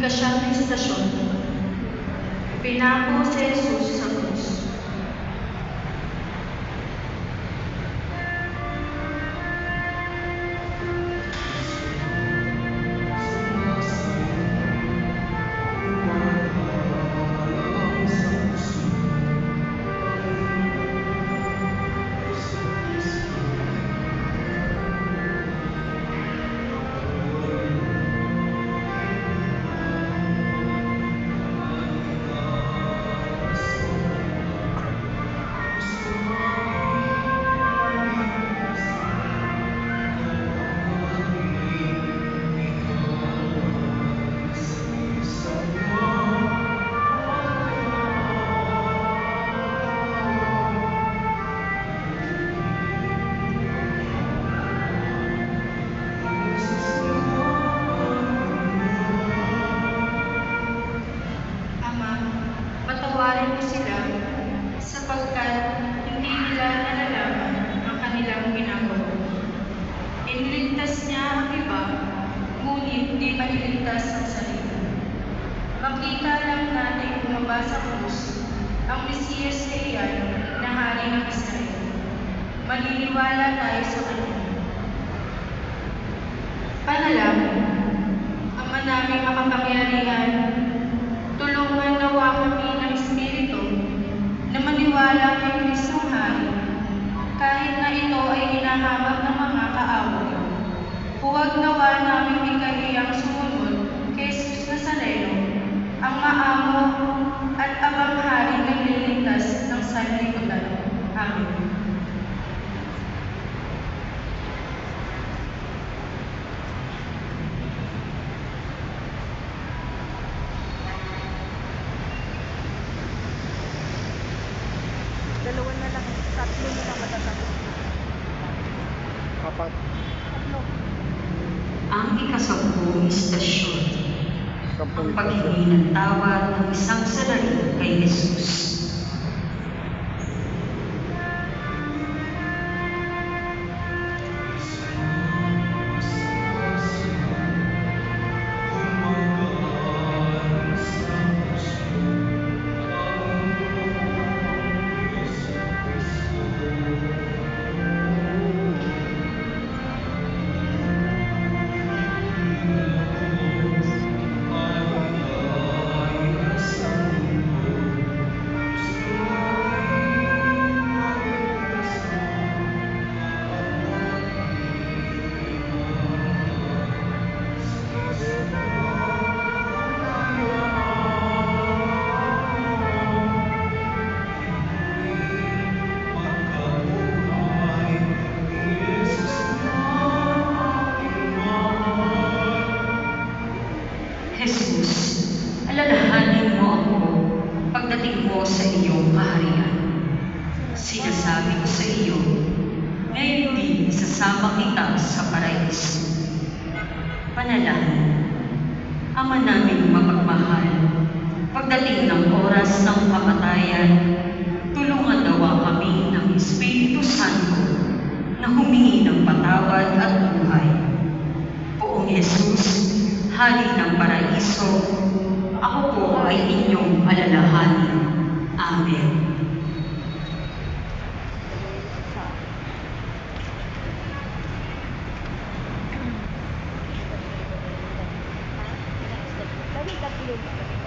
ikasyam na istasyon. Pinako si Jesus sa krus. Patawarin mo sila sapagkat hindi nila nalalaman ang kanilang ginagawa. Iniligtas niya ang iba, ngunit di pa niligtas ang sarili. Makita lang natin bumaba sa krus ang Mesiyas na iyan na hari ng Israel. Maniniwala tayo sa kanya. Panalangin, Ama naming makapangyarihan, tulungan nawa kami ng Espiritu na maniwala kay Kristong Hari, kahit na ito ay hinahabag ng mga kaaway. Huwag nawa namin ikahiyang sumunod kay Jesus Nazareno, ang maamo at abang hari na liligtas ng sanlibutan. Amen. Dalawa na lang, tatlo na lang matatapos. Apat. Tatlo. Ang ikasampung istasyon, ang Sampung paghingi ng tawad ng isang salarin kay Jesus. Jesus, alalahanin mo ako pagdating mo sa iyong kaharian. Sinasabi ko sa iyo, ngayon din isasama kita sa paraiso. Panalangin, Ama naming mapagmahal, pagdating ng oras ng kamatayan, tulungan nawa kami ng Espiritu Santo na humingi ng patawad at buhay. Poong Jesus, Hari ng paraiso, ako po ay inyong alalahanin. Amen. Dali, tatlo.